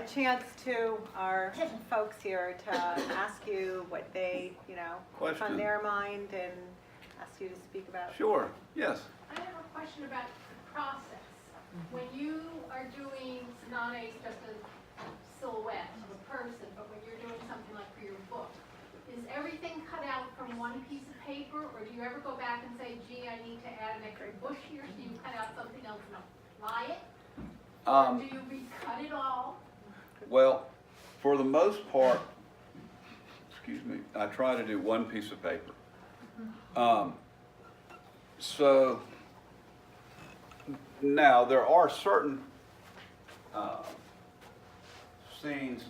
chance to our folks here to ask you what they, what's on their mind and ask you to speak about. Sure, yes. I have a question about the process. When you are doing not just a silhouette of a person, but when you're doing something like for your book, is everything cut out from one piece of paper, or do you ever go back and say, gee, I need to add an extra bush here, so you cut out something else and apply it? Or do you recut it all? Well, for the most part, excuse me, I try to do one piece of paper. So now there are certain scenes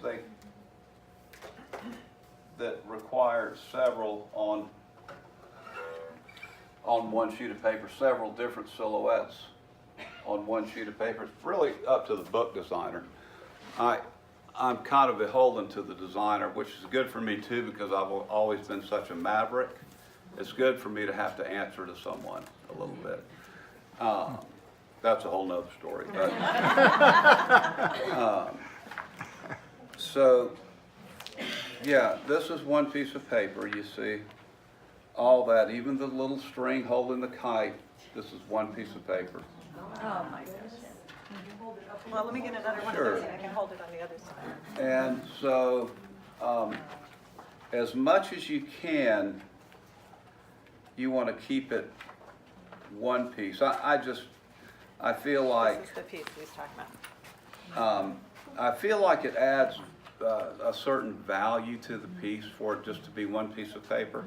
that require several on one sheet of paper, several different silhouettes on one sheet of paper. It's really up to the book designer. I'm kind of beholden to the designer, which is good for me too, because I've always been such a maverick. It's good for me to have to answer to someone a little bit. That's a whole nother story. But, so, yeah, this is one piece of paper, you see. All that, even the little string holding the kite, this is one piece of paper. Oh my goodness. Well, let me get another one of Sure. those and I can hold it on the other side. And so, as much as you can, you want to keep it one piece. I feel like, This is the piece we was talking about. I feel like it adds a certain value to the piece for it just to be one piece of paper.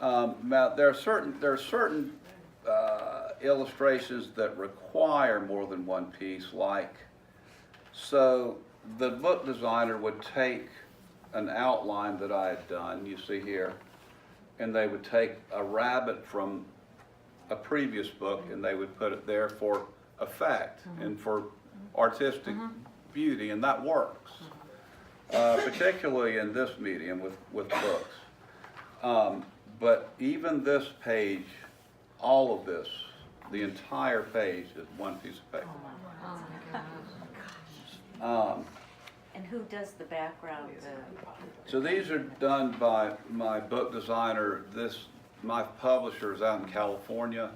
Now, there are certain illustrations that require more than one piece, like, so the book designer would take an outline that I had done, you see here, and they would take a rabbit from a previous book and they would put it there for effect and for artistic beauty, and that works, particularly in this medium with books. But even this page, all of this, the entire page is one piece of paper. And who does the background? So these are done by my book designer. My publisher is out in California.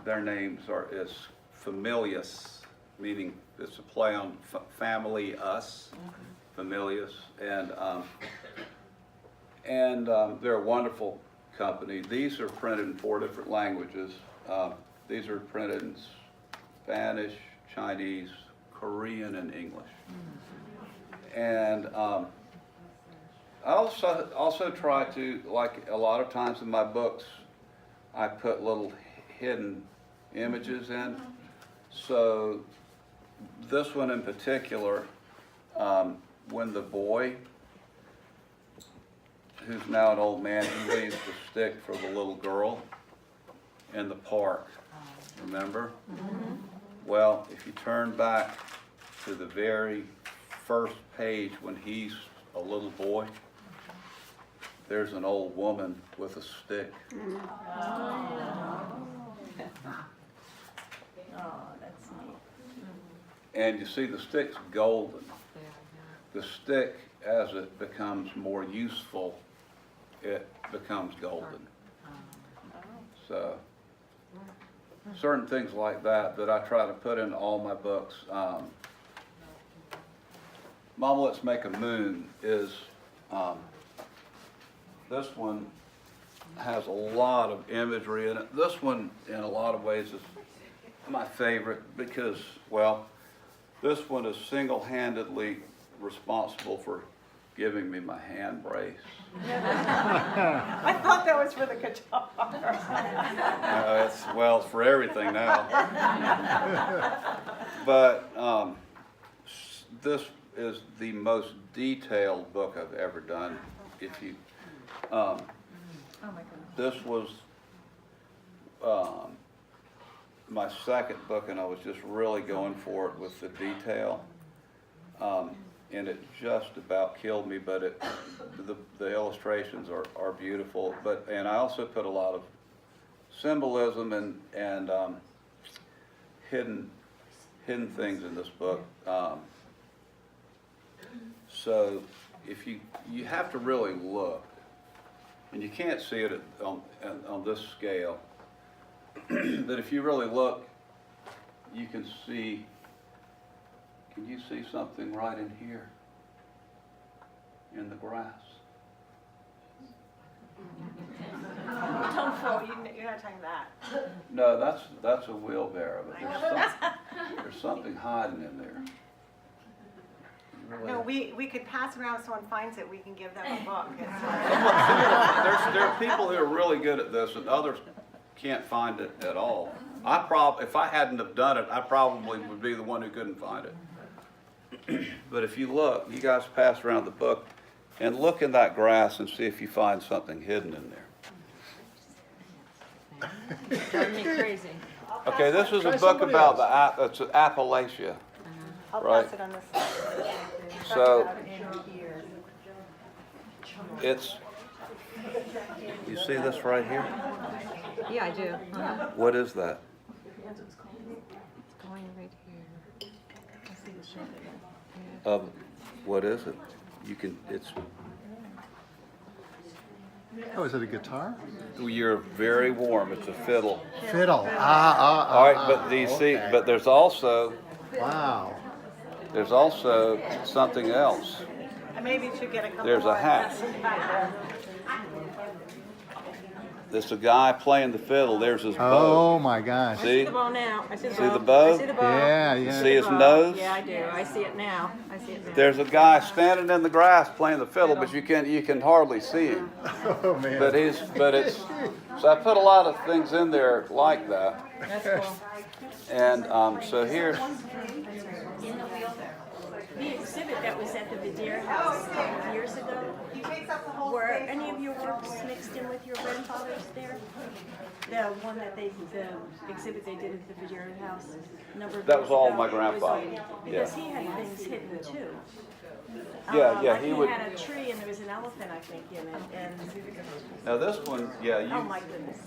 Their names is Familius, meaning it's a play on family, us, Familius, and they're a wonderful company. These are printed in 4 different languages. These are printed in Spanish, Chinese, Korean, and English. And I also try to, like a lot of times in my books, I put little hidden images in. So this one in particular, when the boy, who's now an old man, he leaves the stick for the little girl in the park, remember? Well, if you turn back to the very first page when he's a little boy, there's an old woman with a stick. Oh, that's neat. And you see the stick's golden. The stick, as it becomes more useful, it becomes golden. So, certain things like that I try to put in all my books. Mama, Let's Make a Moon is, this one has a lot of imagery in it. This one, in a lot of ways, is my favorite because, well, this one is single-handedly responsible for giving me my hand brace. I thought that was for the guitar. It's for everything now. But this is the most detailed book I've ever done. If you, Oh my goodness. this was my second book, and I was just really going for it with the detail. And it just about killed me, but the illustrations are beautiful. And I also put a lot of symbolism and hidden things in this book. So if you have to really look, and you can't see it on this scale, but if you really look, you can see, can you see something right in here in the grass? Don't fall, you're not talking that. No, that's a wheelbarrow, but there's something hiding in there. No, we could pass it around, if someone finds it, we can give them a book. There are people who are really good at this, and others can't find it at all. If I hadn't have done it, I probably would be the one who couldn't find it. But if you look, you guys pass around the book, and look in that grass and see if you find something hidden in there. Drive me crazy. Okay, this is a book about it's Appalachia. I'll Right. pass it on this side. So it's, you see this right here? Yeah, I do. What is that? It's going right here. I see the shape of it. What is it? It's, Oh, is it a guitar? you're very warm, it's a fiddle. Fiddle. All right, but do you see, okay. but there's also Wow. something else. Maybe you should get a couple There's a more. hat. There's a guy playing the fiddle, there's his bow. Oh my gosh. See? The bow now. I see the See bow. the bow? I see the bow. Yeah, You yeah. see his Bow. nose? Yeah, I do. I see it now. I see it now. There's a guy standing in the grass playing the fiddle, but you can hardly see him. Oh man. But it's, so I put a lot of things in there like that. That's cool. And so here's, The exhibit that was at the Vidier House years ago, He takes up the whole were space. any of your works mixed in with your grandfather's there? The one that the exhibit they did at the Vidier House a number of That years was all ago, my it was grandfather. all- Because he had things hidden too. Yeah, Like he would. had a tree and there was an elephant, I think, in it, and, Now this one, oh my goodness.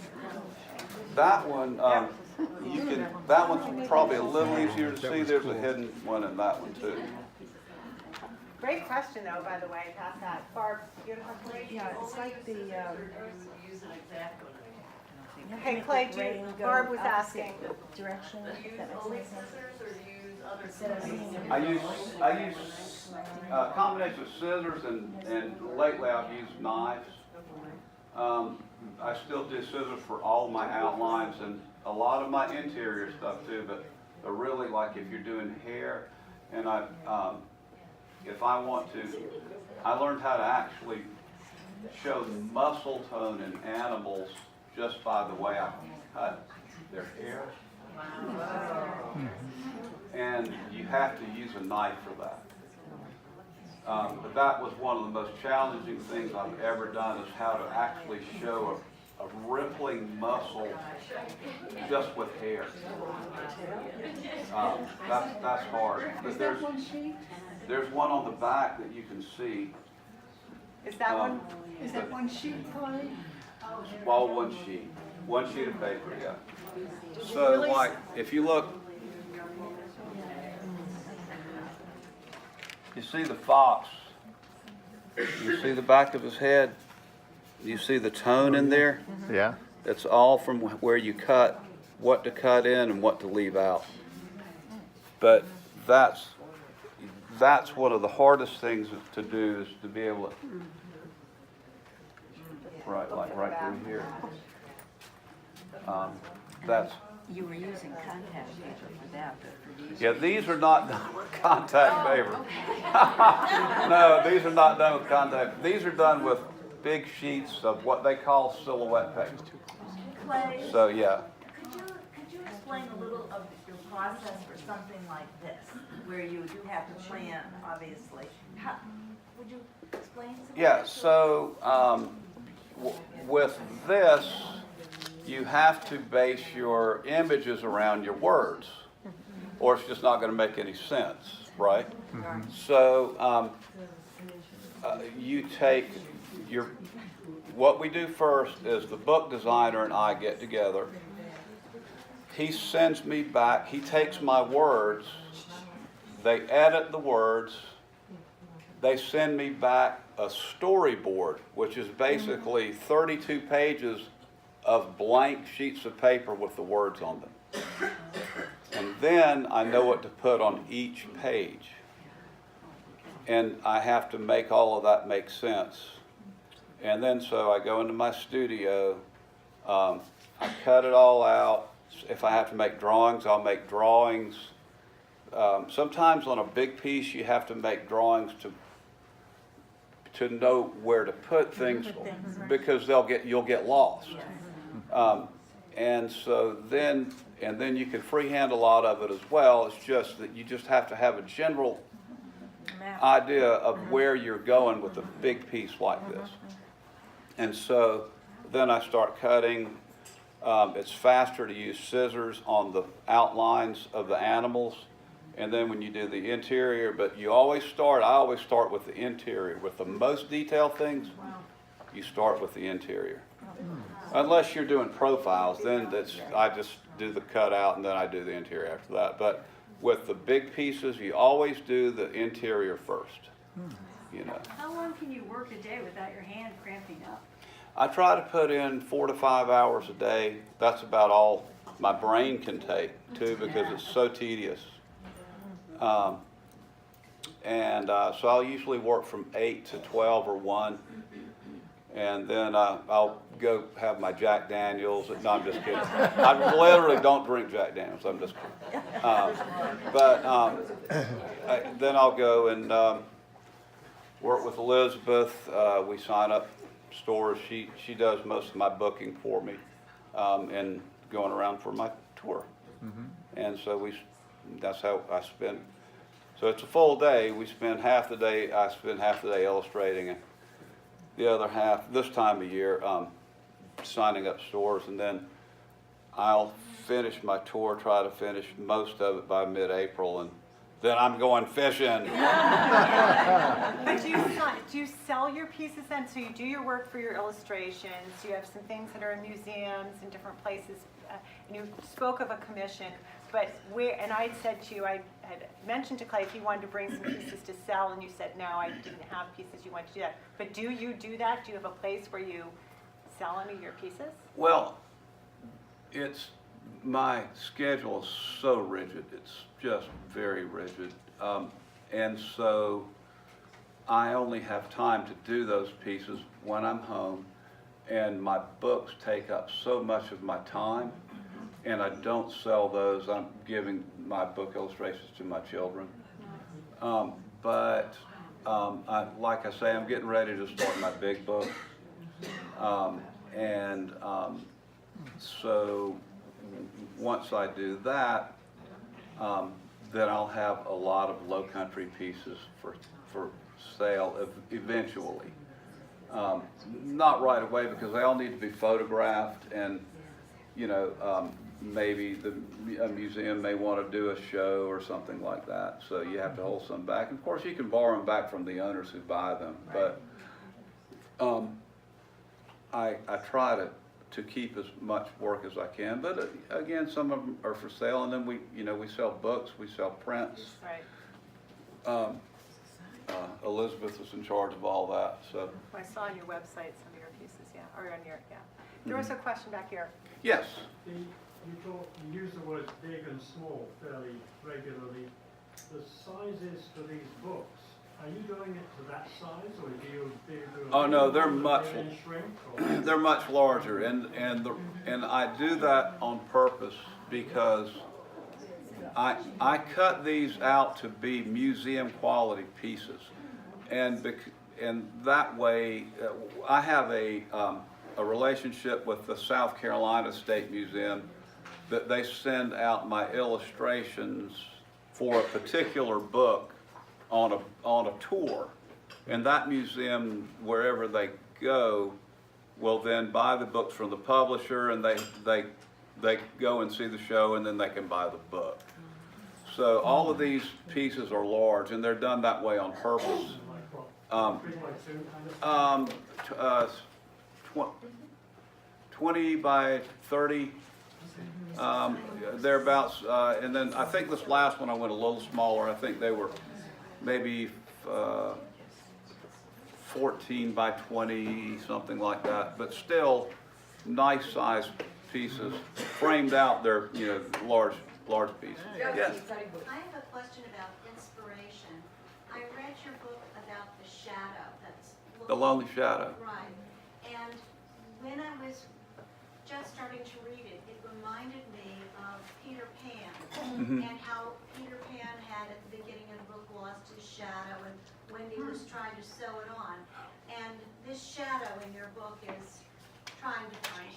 that one, that one's probably a little easier to see. There's a hidden one in that one too. Great question though, by the way, pass that. Barb, beautiful. Yeah, it's like the, Okay, Clay, Barb was asking. direction, if that makes sense. Instead of seeing it. I use a combination of scissors and lately I've used knives. I still do scissors for all my outlines and a lot of my interior stuff too, but really like if you're doing hair and if I want to, I learned how to actually show muscle tone in animals just by the way I cut their hair. And you have to use a knife for that. But that was one of the most challenging things I've ever done is how to actually show a rippling muscle just with hair. That's hard. But there's one on the back that you can see. Is that one? Is that one sheet, Clay? Well, one sheet of paper, yeah. So like, if you look, you see the fox, you see the back of his head, you see the tone in there? Yeah. It's all from where you cut, what to cut in and what to leave out. But that's one of the hardest things to do is to be able to, right through here. That's, You were using contact paper for that, but for these. yeah, these are not done with contact paper. No, these are not done with contact. These are done with big sheets of what they call silhouette paper. Clay, So, yeah. could you explain a little of your process for something like this, where you do have to plan, obviously? Would you explain something? Yeah, so with this, you have to base your images around your words, or it's just not going to make any sense, right? So you take what we do first is the book designer and I get together. He sends me back, he takes my words, they edit the words, they send me back a storyboard, which is basically 32 pages of blank sheets of paper with the words on them. And then I know what to put on each page. And I have to make all of that make sense. And then so I go into my studio, I cut it all out. If I have to make drawings, I'll make drawings. Sometimes on a big piece, you have to make drawings to know where to put things, because you'll get lost. And so then you can freehand a lot of it as well. It's just that you just have to have a general idea of where you're going with a big piece like this. And so then I start cutting. It's faster to use scissors on the outlines of the animals, and then when you do the interior, but I always start with the interior. With the most detailed things, you start with the interior. Unless you're doing profiles, then I just do the cutout and then I do the interior after that. But with the big pieces, you always do the interior first. You know. How long can you work a day without your hand cramping up? I try to put in 4 to 5 hours a day. That's about all my brain can take, too, because it's so tedious. So I'll usually work from 8 to 12 or 1. And then I'll go have my Jack Daniels. No, I'm just kidding. I literally don't drink Jack Daniels. I'm just kidding. Then I'll go and work with Elizabeth. We sign up stores. She does most of my booking for me and going around for my tour. And so that's how I spend. So it's a full day. I spend half the day illustrating, and the other half, this time of year, signing up stores. And then I'll finish my tour, try to finish most of it by mid-April, and then I'm going fishing. But do you sell your pieces then? So you do your work for your illustrations, you have some things that are in museums and different places, and you spoke of a commission, but and I had said to you, I had mentioned to Clay if he wanted to bring some pieces to sell, and you said no, I didn't have pieces, you wanted to do that. But do you do that? Do you have a place where you sell any of your pieces? Well, my schedule is so rigid. It's just very rigid. And so I only have time to do those pieces when I'm home, and my books take up so much of my time, and I don't sell those. I'm giving my book illustrations to my children. Like I say, I'm getting ready to start my big book. So once I do that, then I'll have a lot of low country pieces for sale eventually. Not right away, because they all need to be photographed, and maybe a museum may want to do a show or something like that. So you have to hold some back. Of course, you can borrow them back from the owners who buy them, but I try to keep as much work as I can. But again, some of them are for sale, and then we sell books, we sell prints. Right. Elizabeth is in charge of all that. So I saw on your website some of your pieces, or on your, There was a question back here. yes. You use the words big and small fairly regularly. The sizes for these books, are you doing it to that size, or do you do? Oh no, they're much shrink, they're much larger, and I do that on purpose because I cut these out to be museum quality pieces, and that way I have a relationship with the South Carolina State Museum, that they send out my illustrations for a particular book on a tour, and that museum, wherever they go, will then buy the books from the publisher, and they go and see the show, and then they can buy the book. So all of these pieces are large, and they're done that way on purpose. 20 by 30, thereabouts. And then I think this last one I went a little smaller. I think they were maybe 14 by 20, something like that, but still nice sized pieces, framed out. They're, you know, large pieces. Yes. I have a question about inspiration. I read your book about the shadow that's. The Lonely Shadow. Right. And when I was just starting to read it, it reminded me of Peter Pan and how Peter Pan had at the beginning of the book lost his shadow and Wendy was trying to sew it on. And this shadow in your book is trying to find.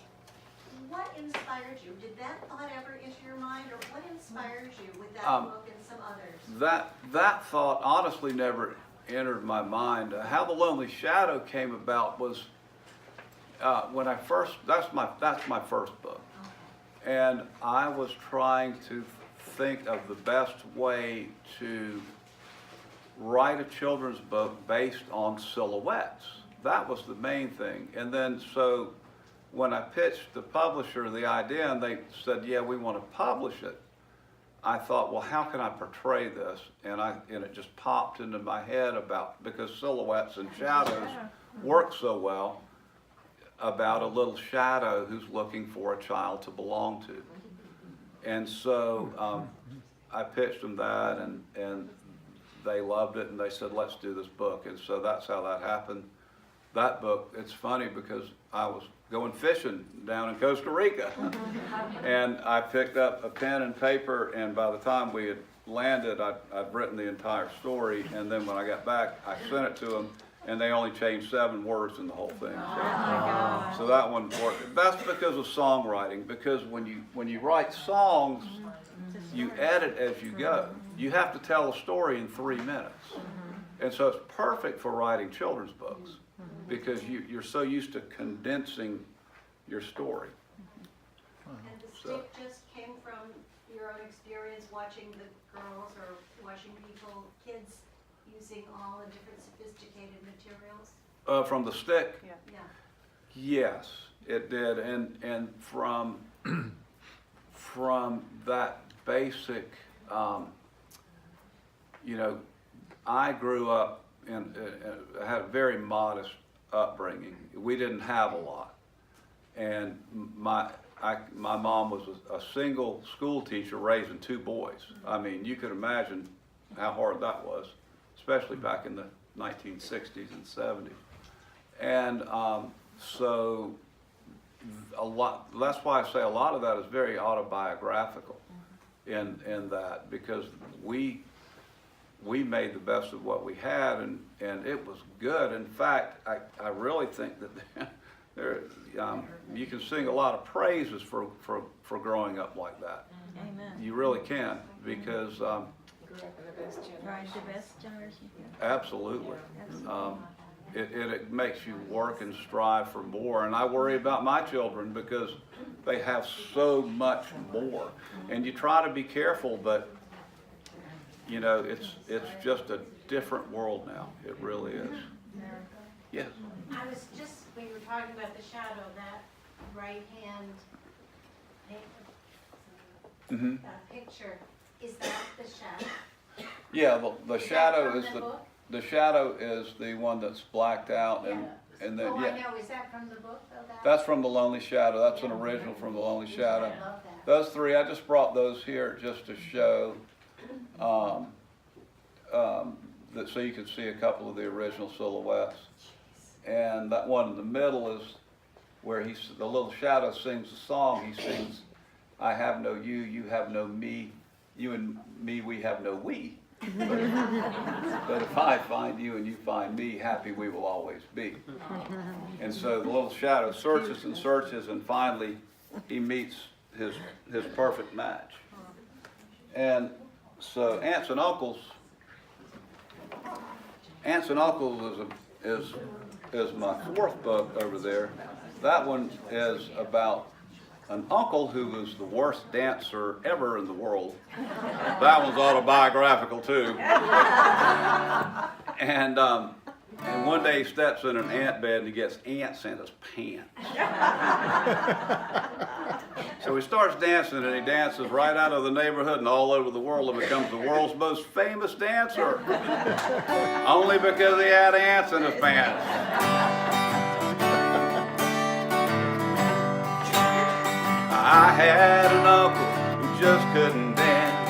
What inspired you? Did that thought ever enter your mind, or what inspired you with that book and some others? That thought honestly never entered my mind. How the Lonely Shadow came about was when I first. That's my first book, and I was trying to think of the best way to write a children's book based on silhouettes. That was the main thing, and then so. When I pitched the publisher the idea and they said, yeah, we want to publish it, I thought, well, how can I portray this? And it just popped into my head because silhouettes and shadows work so well, about a little shadow who's looking for a child to belong to. And so I pitched them that and they loved it and they said, let's do this book. And so that's how that happened. That book, it's funny because I was going fishing down in Costa Rica. And I picked up a pen and paper, and by the time we had landed, I'd written the entire story, and then when I got back, I sent it to them, and they only changed 7 words in the whole thing. So that one worked. That's because of songwriting, because when you write songs, you edit as you go. You have to tell a story in 3 minutes. And so it's perfect for writing children's books, because you're so used to condensing your story. And the stick just came from your own experience watching the girls or watching kids using all the different sophisticated materials? From the stick? Yeah. Yeah. Yes, it did, and from that basic, you know, I grew up and had a very modest upbringing. We didn't have a lot, and my mom was a single school teacher raising 2 boys. I mean, you could imagine how hard that was, especially back in the 1960s and 70s. And so a lot. That's why I say a lot of that is very autobiographical in that, because we made the best of what we had, and it was good. In fact, I really think that you can sing a lot of praises for growing up like that. Amen. You really can, because Right, the best generation. absolutely. It makes you work and strive for more. And I worry about my children because they have so much more. And you try to be careful, but you know, it's just a different world now. It really is. Yes. I was just, when you were talking about the shadow, that right hand picture, is that the shadow? Yeah, the Is that shadow from is the book? the shadow is the one that's blacked out, Yeah. and then Oh, I yeah, know, is that from the book though? that's from the Lonely Shadow. That's an original from the Lonely Shadow. I love that. Those 3, I just brought those here just to show, that so you can see a couple of the original silhouettes. And that one in the middle is where the little shadow sings a song. He sings, "I have no you, you have no me, you and me, we have no we. But if I find you and you find me, happy we will always be." And so the little shadow searches and searches, and finally he meets his perfect match. And so Aunts and Uncles is my 4th book over there. That one is about an uncle who was the worst dancer ever in the world. That one's autobiographical too. And And one day he steps in an ant bed and he gets ants in his pants. So he starts dancing, and he dances right out of the neighborhood and all over the world, and becomes the world's most famous dancer. Only because he had ants in his pants. I had an uncle who just couldn't dance,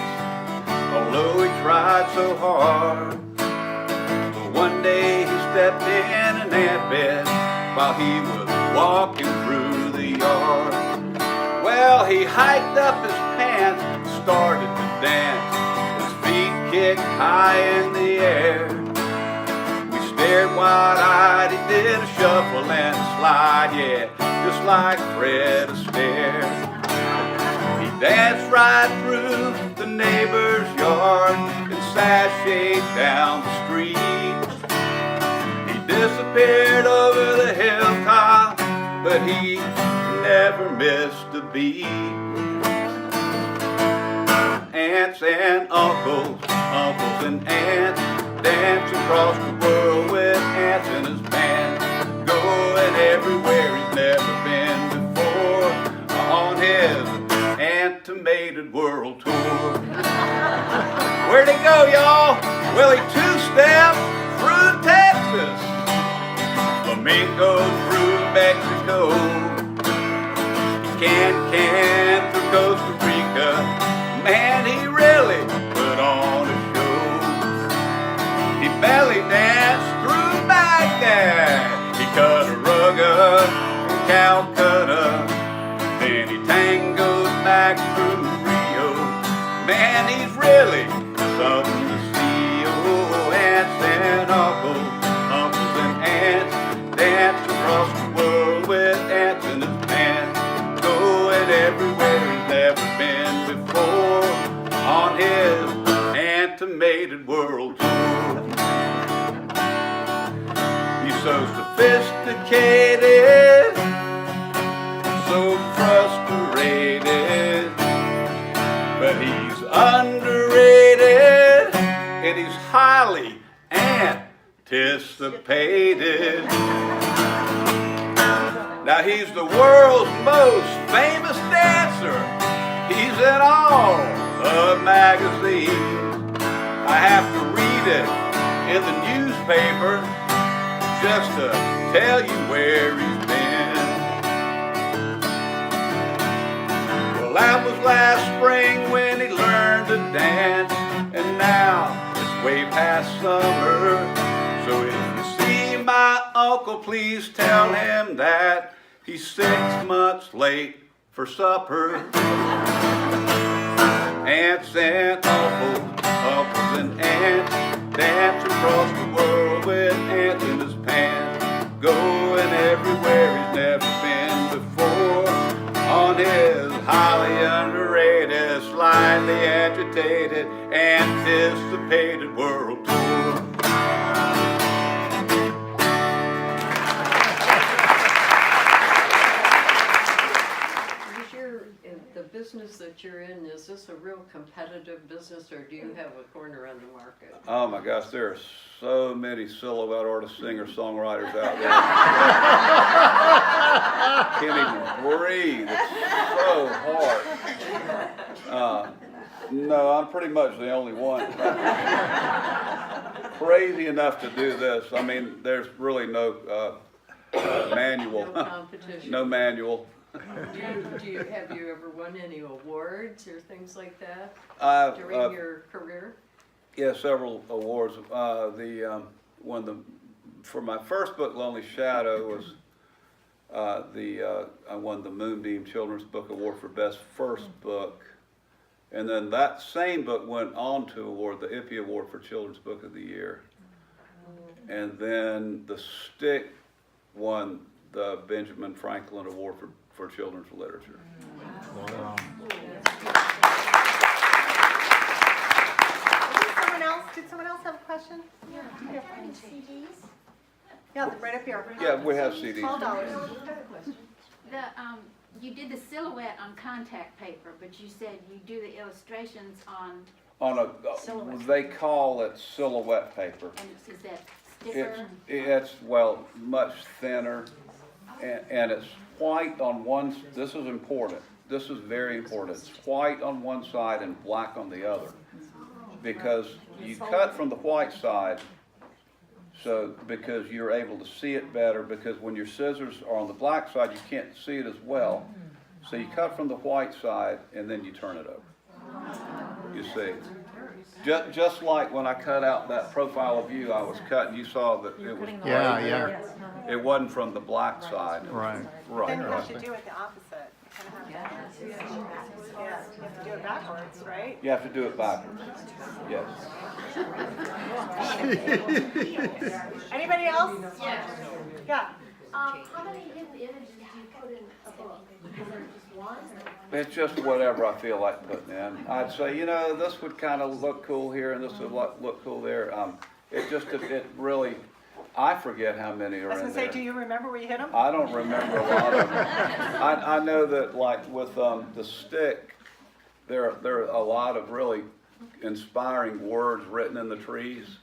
although he tried so hard. But one day he stepped in an ant bed while he was walking through the yard. Well, he hiked up his pants and started to dance. His feet kicked high in the air. We stared wide-eyed, he did a shuffle and a slide, yeah, just like Fred Astaire. He danced right through the neighbor's yard and sashayed down the street. He disappeared over the hilltop, but he never missed a beat. Aunts and uncles, uncles and aunts, dancing across the world with ants in his pants, going everywhere he's never been before on his Ant-tomated world tour. Where'd he go, y'all? Well, he two-stepped through Texas, flamingo through Mexico, can through Costa Rica. Man, he really put on a show. He belly danced through Baghdad. He cut a rug up from Calcutta. Then he tangoed back through Rio. Man, he's really something to see. Oh, aunts and uncles, uncles and aunts, dance across the world with ants in his pants, going everywhere he's never been before on his Ant-tomated world tour. He's so sophisticated, so frustrated, but he's underrated and he's highly anticipated. Now he's the world's most famous dancer. He's in all the magazines. I have to read it in the newspaper just to tell you where he's been. Well, that was last spring when he learned to dance, and now it's way past summer. So if you see my uncle, please tell him that he's 6 months late for supper. Aunts and uncles, uncles and aunts, dance across the world with ants in his pants, going everywhere he's never been before on his highly underrated, slightly agitated, anticipated world tour. The business that you're in, is this a real competitive business, or do you have a corner on the market? Oh my gosh, there are so many silhouette artists, singers, songwriters out there. Can't even breathe. It's so hard. No, I'm pretty much the only one. Crazy enough to do this. I mean, there's really no manual. No competition. No manual. Have you ever won any awards or things like that during your career? Yeah, several awards. For my first book, Lonely Shadow, was I won the Moonbeam Children's Book Award for Best First Book, and then that same book went on to award the IPPY Award for Children's Book of the Year, and then The Stick won the Benjamin Franklin Award for Children's Literature. Wow. Did someone else have a question? Yeah. CDs? Yeah, right up here. Yeah, we have CDs. $12. You did the silhouette on contact paper, but you said you do the illustrations on, On a, Silhouette. they call it silhouette paper. and is that It's well, much thinner, and it's white on one, this is important, this is very important, it's white on one side and black on the other. Because you cut from the white side, so, because you're able to see it better, because when your scissors are on the black side, you can't see it as well. So you cut from the white side and then you turn it over. You see? Just like when I cut out that profile of you I was cutting, you saw that it was gray Yeah, there. It wasn't from the black side. Right. Right. Then you have to Right. do it the opposite. You kind of have to, yeah, you have to do it backwards, right? You have to do it backwards. Yes. Anybody else? Yes. Yeah. How many hidden images do you put in a book? Is there just one? It's just whatever I feel like putting in. I'd say, you know, this would kind of look cool here and this would look cool there. It really, I forget how many I are was in gonna say, there. do you remember where you hit them? I don't remember a lot of them. I know that like with the stick, there are a lot of really inspiring words written in the trees,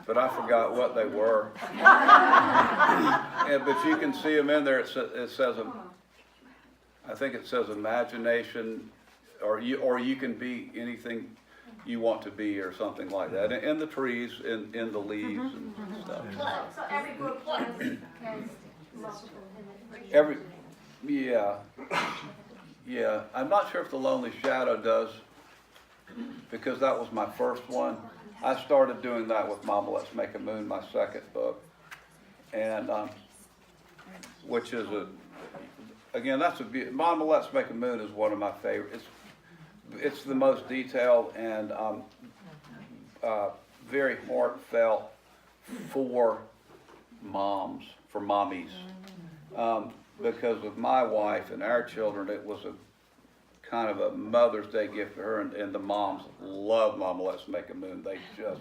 but I forgot what they were. Yeah, but you can see them in there. It says, I think it says imagination, or you can be anything you want to be, or something like that. In the trees, in the leaves and stuff. So every book has multiple hidden images? Yeah. I'm not sure if The Lonely Shadow does, because that was my first one. I started doing that with Mama Let's Make a Moon, my second book, and which is Mama Let's Make a Moon is one of my favorites. It's the most detailed and very heartfelt for moms, for mommies. Because of my wife and our children, it was a kind of a Mother's Day gift to her, and the moms love Mama Let's Make a Moon. They just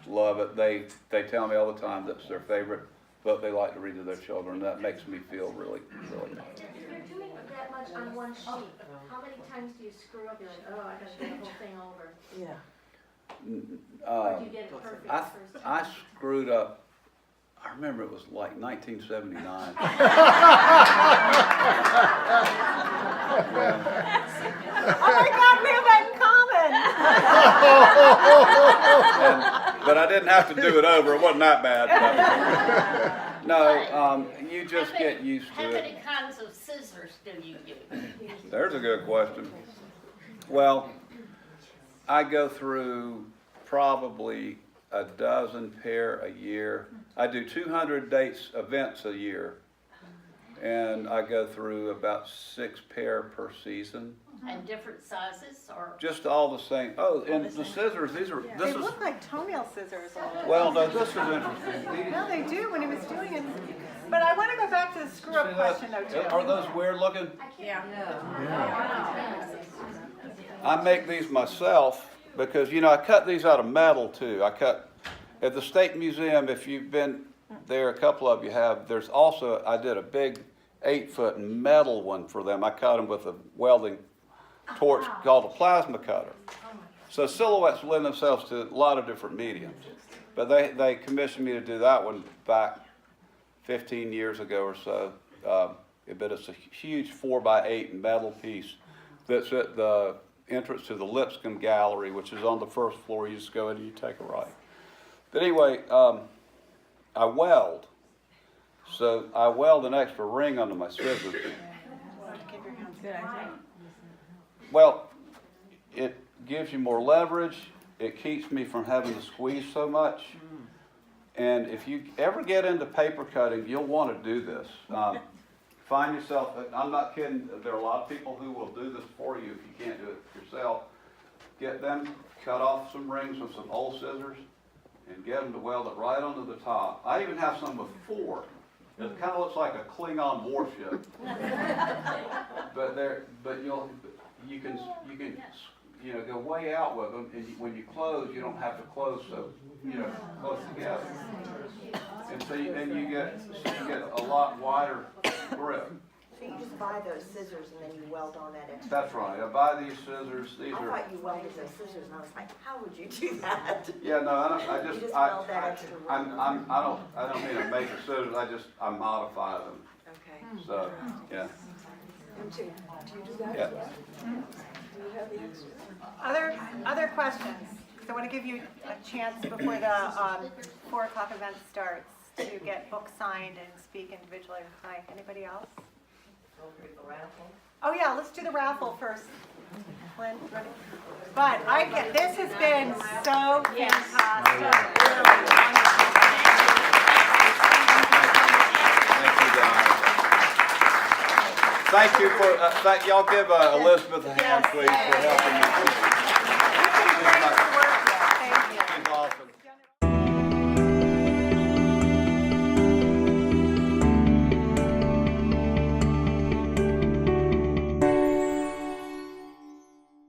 love it. They tell me all the time that's their favorite book they like to read to their children. That makes me feel really, really nice. If you're doing that much on one sheet, how many times do you screw up? You're like, oh, I gotta do the whole thing over. Yeah. Or do you get it perfect the first time? I screwed up. I remember it was like 1979. Oh my God, we have that in common. But I didn't have to do it over. It wasn't that bad. But no, you just get used to How it. many kinds of scissors do you use? There's a good question. Well, I go through probably a dozen pair a year. I do 200 events a year, and I go through about 6 pair per season. And different sizes or? Just all the same. Oh, and the scissors, They look like toenail scissors. Well, no, this is interesting. No, they do when he was doing it. But I want to go back to the screw up question though too. Are those weird looking? Yeah. I make these myself because, you know, I cut these out of metal too. I cut at the State Museum, if you've been there, a couple of you have, there's also, I did a big 8-foot metal one for them. I cut them with a welding torch called a plasma cutter. So silhouettes lend themselves to a lot of different mediums. But they commissioned me to do that one back 15 years ago or so. But it's a huge 4x8 metal piece that's at the entrance to the Lipscomb Gallery, which is on the first floor. You just go in and you take a right. But anyway, I weld. So I weld an extra ring under my scissors. Well, it gives you more leverage. It keeps me from having to squeeze so much. And if you ever get into paper cutting, you'll want to do this. Find yourself, I'm not kidding, there are a lot of people who will do this for you if you can't do it yourself. Get them, cut off some rings with some old scissors, and get them to weld it right onto the top. I even have some with 4. It kind of looks like a Klingon warship. but you can go way out with them, and when you close, you don't have to close so close together. And so you get a lot wider grip. So you just buy those scissors and then you weld on that extra. That's right, I buy these scissors, these I are, thought you welded those scissors and I was like, how would you do that? yeah, no, I You just, just I, weld that extra I, rubber. I don't mean to make the scissors, I modify them, Okay. so, yeah. Do you do that? Yeah. Do you have the extra? Other questions? So I want to give you a chance before the 4 o'clock event starts to get books signed and speak individually. Hi, anybody else? Oh yeah, let's do the raffle first. Lynn, ready? But this has been so fantastic. Really wonderful. Thank you, guys. Thank you for, y'all give Elizabeth a hand, please, for helping me.